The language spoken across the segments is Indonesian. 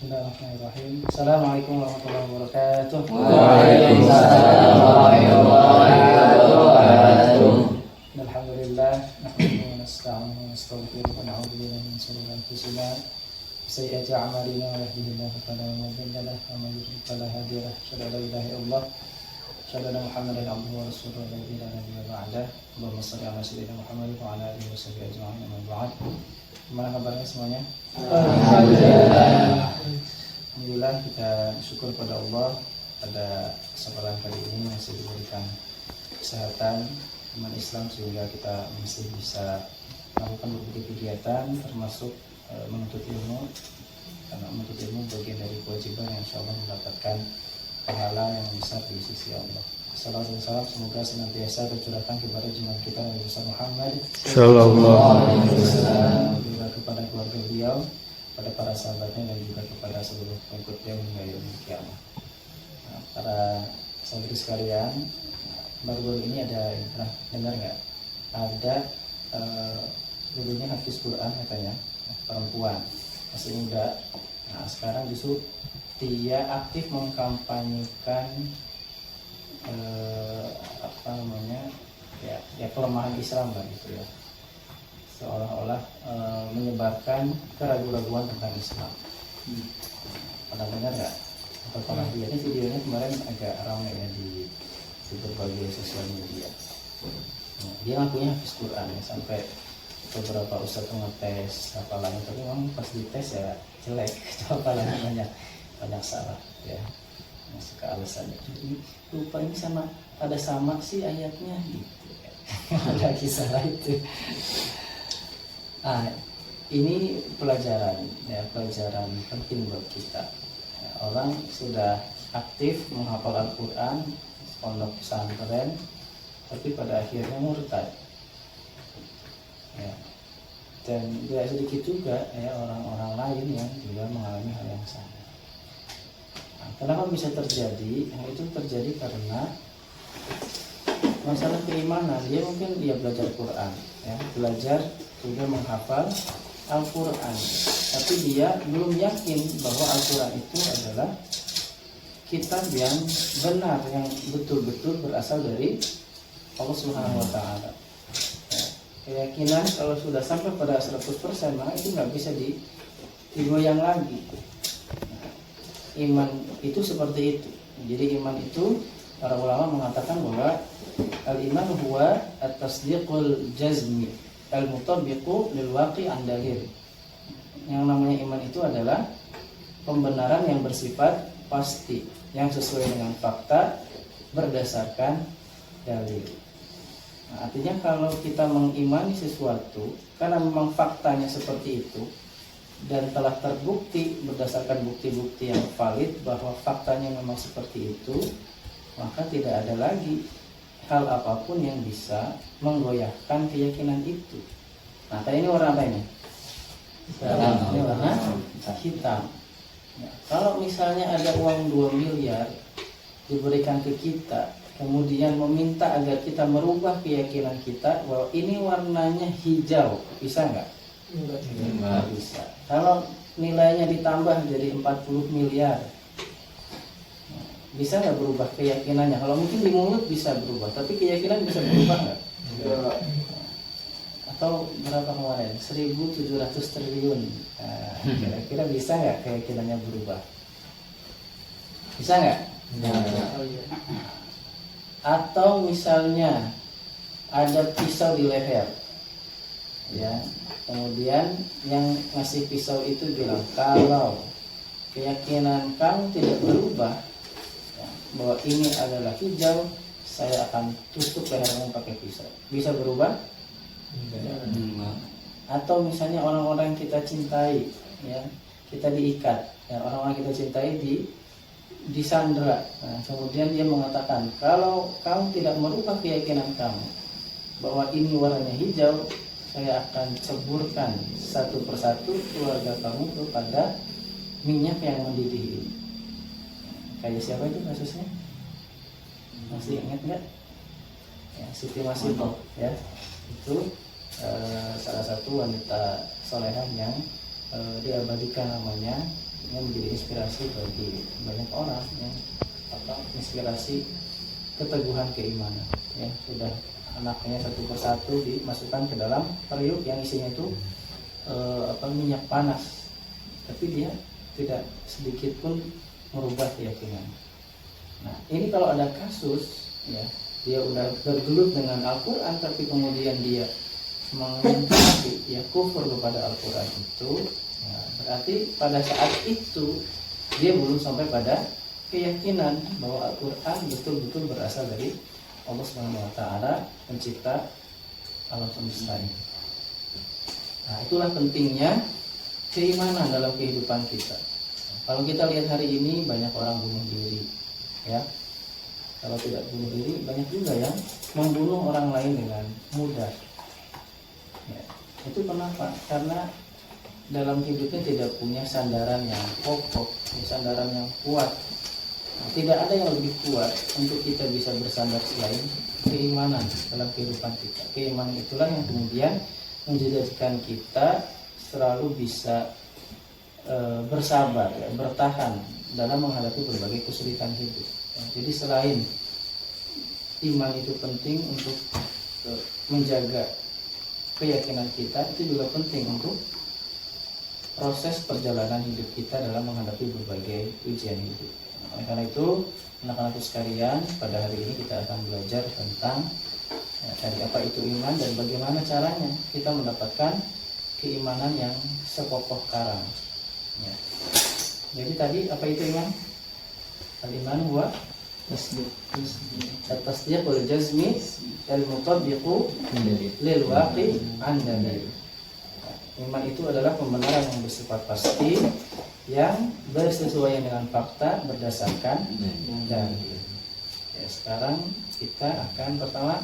Bismillahirrahmanirrahim. Assalamualaikum warahmatullahi wabarakatuh. Waalaikumsalam warahmatullahi wabarakatuh. Alhamdulillah, nahmaduhu wa nasta'inuhu wa nastaghfiruh wa na'udzu billahi min shururi anfusina wa sayyiati a'malina man yahdihillahu fala mudilla lahu wa man yudlil fala hadiya lahu. Asyhadu an la ilaha illallah, asyhadu anna Muhammadan abduhu wa rasuluhu la ilaha illa ba'dah. Allahumma shalli ala sayyidina Muhammad wa ala alihi wa sahbihi ajma'in. Amma ba'd. Gimana kabarnya semuanya? Alhamdulillah, kita syukur pada Allah pada kesempatan kali ini masih diberikan kesehatan iman Islam sehingga kita masih bisa melakukan berbagai kegiatan termasuk menuntut ilmu, karena menuntut ilmu bagian dari kewajiban yang insya Allah mendapatkan pahala yang besar di sisi Allah. Salawat dan salam semoga senantiasa tercurahkan kepada junjungan kita Nabi Muhammad Sallallahu alaihi wasallam, juga kepada keluarga beliau, pada para sahabatnya dan juga kepada seluruh pengikutnya hingga yaumil qiyamah. Nah, para saudari sekalian, baru-baru ini ada yang pernah dengar nggak? Ada dulunya hafiz Quran katanya, perempuan masih muda. Nah sekarang justru dia aktif mengkampanyekan ya kelemahan Islam lah gitu ya, seolah-olah menyebarkan keraguan-raguan tentang Islam. Pernah dengar nggak? Atau pernah lihat? Ini videonya kemarin agak ramai ya di berbagai sosial media. Nah, dia ngakunya hafiz Quran ya, sampai beberapa ustadz ngetes hafalannya, tapi memang pas dites ya jelek, hafalannya banyak salah ya. Masuk ke alasannya, jadi lupa ini pada sama sih ayatnya gitu ya. Lagi salah itu. Nah, ini pelajaran penting buat kita ya, orang sudah aktif menghafal Al-Quran, pondok pesantren, tapi pada akhirnya murtad ya. Dan tidak sedikit juga ya orang-orang lain yang juga mengalami hal yang sama. Nah, kenapa bisa terjadi? Nah, itu terjadi karena masalah keimanan. Dia mungkin belajar Quran ya, belajar juga menghafal Al-Quran, tapi dia belum yakin bahwa Al-Quran itu adalah kitab yang benar, yang betul-betul berasal dari Allah Subhanahu wa Ta'ala. Ya, keyakinan kalau sudah sampai pada 100%, maka itu nggak bisa digoyang lagi. Nah, iman itu seperti itu. Jadi iman itu para ulama mengatakan bahwa al-iman huwa at-tasdiqul jazmi al-mutabiqu lil waqi' an dalil. Yang namanya iman itu adalah pembenaran yang bersifat pasti, yang sesuai dengan fakta berdasarkan dalil. Nah, artinya kalau kita mengimani sesuatu karena memang faktanya seperti itu dan telah terbukti berdasarkan bukti-bukti yang valid bahwa faktanya memang seperti itu, maka tidak ada lagi hal apapun yang bisa menggoyahkan keyakinan itu. Nah, tadi ini warna apa ini? Ini warna hitam. Ya, kalau misalnya ada uang 2 miliar diberikan ke kita, kemudian meminta agar kita merubah keyakinan kita bahwa ini warnanya hijau, bisa nggak? Nggak bisa. Kalau nilainya ditambah jadi 40 miliar, bisa nggak berubah keyakinannya? Kalau mungkin di mulut bisa berubah, tapi keyakinan bisa berubah nggak? Atau berapa kemarin? 1.700 triliun. Nah, kira-kira bisa nggak keyakinannya berubah? Bisa nggak? Atau misalnya ada pisau di leher, ya, kemudian yang ngasih pisau itu bilang kalau keyakinan kamu tidak berubah ya, bahwa ini adalah hijau, saya akan tutup lehermu pakai pisau. Bisa berubah? Atau misalnya orang-orang yang kita cintai, ya, kita diikat, ya, orang-orang kita cintai disandra. Nah, kemudian dia mengatakan kalau kamu tidak merubah keyakinan kamu bahwa ini warnanya hijau, saya akan ceburkan satu persatu keluarga kamu kepada minyak yang mendidih ini. Kayak siapa itu kasusnya? Masih ingat nggak? Ya, Siti Masito, ya, itu salah satu wanita solehah yang diabadikan namanya yang menjadi inspirasi bagi banyak orang, ya, inspirasi keteguhan keimanan. Ya, sudah anaknya satu persatu dimasukkan ke dalam periuk yang isinya itu minyak panas, tapi dia tidak sedikit pun merubah keyakinan. Nah, ini kalau ada kasus, ya, dia udah bergelut dengan Al-Quran, tapi kemudian dia mengingkari, ya, kufur kepada Al-Quran itu, ya, berarti pada saat itu dia belum sampai pada keyakinan bahwa Al-Quran betul-betul berasal dari Allah Subhanahu wa Ta'ala, pencipta alam semesta ini. Nah, itulah pentingnya keimanan dalam kehidupan kita. Kalau kita lihat hari ini banyak orang bunuh diri, ya. Kalau tidak bunuh diri, banyak juga yang membunuh orang lain dengan mudah. Ya. Itu kenapa? Karena dalam hidupnya tidak punya sandaran yang kokoh, sandaran yang kuat. Nah, tidak ada yang lebih kuat untuk kita bisa bersandar selain keimanan dalam kehidupan kita. Keimanan itulah yang kemudian menjadikan kita selalu bisa bersabar, ya, bertahan dalam menghadapi berbagai kesulitan hidup. Ya, jadi selain iman itu penting untuk menjaga keyakinan kita, itu juga penting untuk proses perjalanan hidup kita dalam menghadapi berbagai ujian hidup. Oleh karena itu, anak-anakku sekalian, pada hari ini kita akan belajar tentang dari apa itu iman dan bagaimana caranya kita mendapatkan keimanan yang sekokoh karang. Ya. Jadi tadi apa itu iman? Al-iman huwa at-tasdiq wal jazmi al-mutabbiqu lil waqi' an dalil. Iman itu adalah pembenaran yang bersifat pasti yang bersesuaian dengan fakta berdasarkan dalil. Ya, sekarang kita akan pertama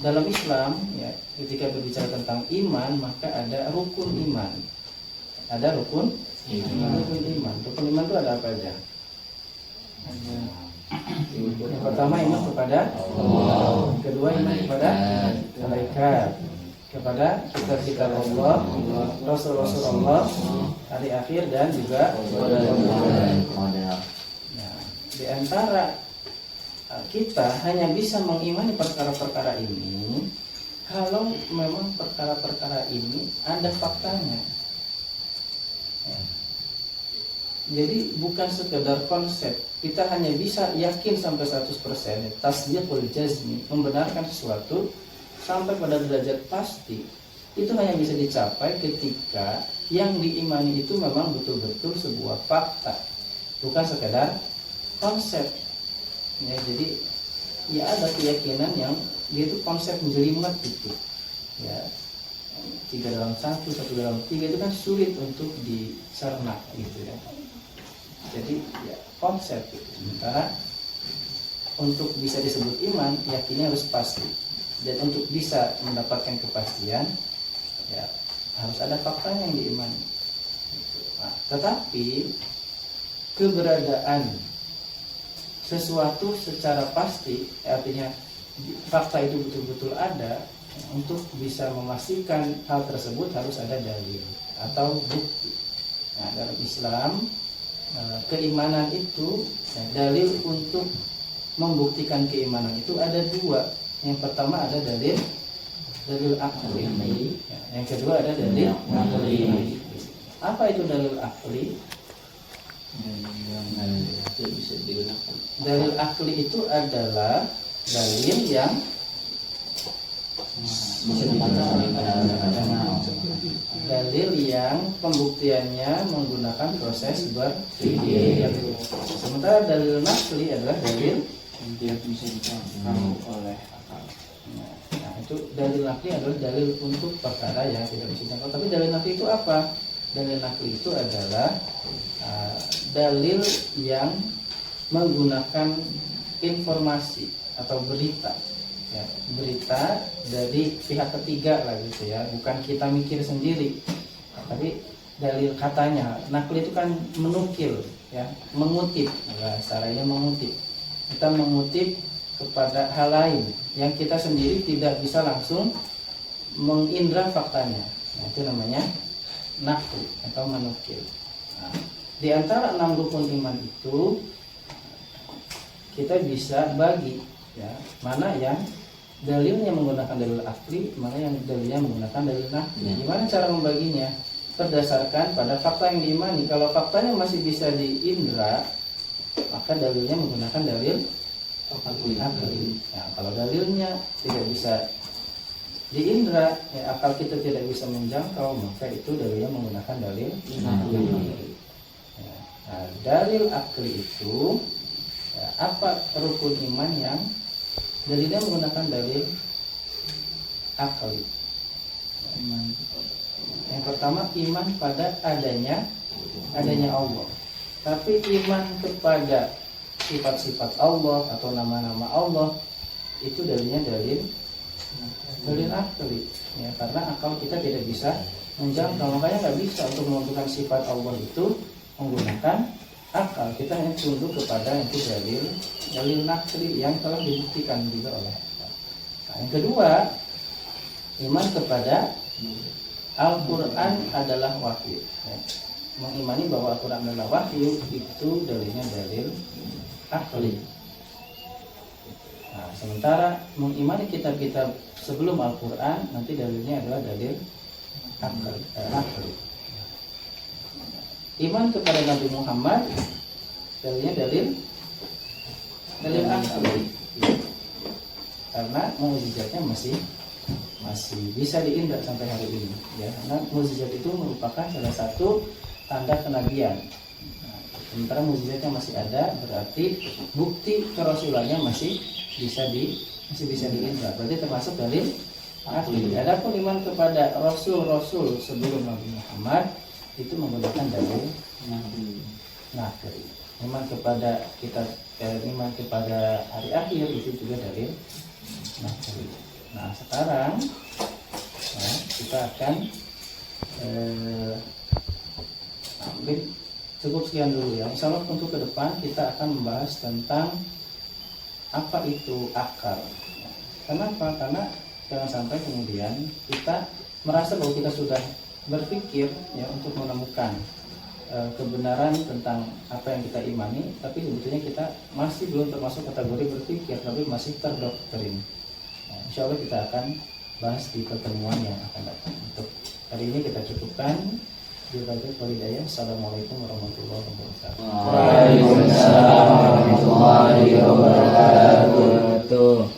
dalam Islam, ya, ketika berbicara tentang iman maka ada rukun iman. Ada rukun iman. Rukun iman itu ada apa aja? Yang pertama iman kepada Allah, kedua iman kepada malaikat, kepada kitab-kitab Allah, Rasul-Rasul Allah, hari akhir dan juga nah, di antara kita hanya bisa mengimani perkara-perkara ini kalau memang perkara-perkara ini ada faktanya. Ya. Jadi bukan sekedar konsep. Kita hanya bisa yakin sampai 100%, tasdiqul jazmi, membenarkan sesuatu sampai pada derajat pasti. Itu hanya bisa dicapai ketika yang diimani itu memang betul-betul sebuah fakta, bukan sekedar konsep. Ya, jadi ya ada keyakinan yang dia itu konsep menjelimet gitu. Ya, 3 dalam 1, 1 dalam 3 itu kan sulit untuk dicerna gitu ya. Jadi ya konsep gitu. Sementara untuk bisa disebut iman, yakinnya harus pasti. Dan untuk bisa mendapatkan kepastian, ya harus ada fakta yang diimani. Nah, tetapi keberadaan sesuatu secara pasti, artinya fakta itu betul-betul ada, untuk bisa memastikan hal tersebut harus ada dalil atau bukti. Nah, dalam Islam keimanan itu, dalil untuk membuktikan keimanan itu ada 2. Yang pertama ada dalil akli, yang kedua ada dalil akli. Apa itu dalil akli? Dalil akli itu adalah dalil yang pembuktiannya menggunakan proses berpikir. Sementara dalil nakli adalah dalil yang tidak bisa dijangkau oleh akal. Nah, itu dalil nakli adalah dalil untuk perkara yang tidak bisa dijangkau. Tapi dalil nakli itu apa? Dalil nakli itu adalah dalil yang menggunakan informasi atau berita. Ya, berita dari pihak ketiga lah gitu ya, bukan kita mikir sendiri, tapi dalil katanya. Nakli itu kan menukil, ya, mengutip, caranya mengutip. Kita mengutip kepada hal lain yang kita sendiri tidak bisa langsung mengindra faktanya. Nah, itu namanya nakli atau menukil. Nah, di antara 6 rukun iman itu kita bisa bagi ya, mana yang dalilnya menggunakan dalil akli, mana yang dalilnya menggunakan dalil nakli. Gimana cara membaginya? Berdasarkan pada fakta yang diimani. Kalau faktanya masih bisa diindra, maka dalilnya menggunakan dalil akli. Nah, kalau dalilnya tidak bisa diindra, ya, akal kita tidak bisa menjangkau, maka itu dalilnya menggunakan dalil akli. Ya, nah, dalil akli itu ya, apa rukun iman yang dalilnya menggunakan dalil akli? Yang pertama, iman pada adanya Allah. Tapi iman kepada sifat-sifat Allah atau nama-nama Allah itu dalilnya dalil akli ya, karena akal kita tidak bisa menjangkau. Makanya nggak bisa untuk menentukan sifat Allah itu menggunakan akal. Kita hanya tunduk kepada itu dalil nakli yang telah dibuktikan juga oleh akal. Nah, yang kedua, iman kepada Al-Quran adalah wahyu ya. Mengimani bahwa Al-Quran adalah wahyu itu dalilnya dalil akli. Nah, sementara mengimani kitab-kitab sebelum Al-Quran nanti dalilnya adalah dalil akli. Iman kepada Nabi Muhammad dalilnya dalil akli karena mukjizatnya masih bisa diindra sampai hari ini ya, karena mukjizat itu merupakan salah satu tanda kenabian. Nah, sementara mukjizatnya masih ada, berarti bukti kerasulannya masih bisa diindra, berarti termasuk dalil akli. Adapun iman kepada rasul-rasul sebelum Nabi Muhammad itu menggunakan dalil nakli. Iman kepada iman kepada hari akhir itu juga dalil nakli. Nah, sekarang kita akan mungkin cukup sekian dulu ya. Insya Allah untuk ke depan kita akan membahas tentang apa itu akal. Kenapa? Karena jangan sampai kemudian kita merasa bahwa kita sudah berpikir ya untuk menemukan kebenaran tentang apa yang kita imani, tapi sebetulnya kita masih belum termasuk kategori berpikir, tapi masih terdoktrin. Nah, insya Allah kita akan bahas di pertemuan yang akan datang. Untuk hari ini kita cukupkan. Assalamualaikum warahmatullahi wabarakatuh. Waalaikumsalam warahmatullahi wabarakatuh.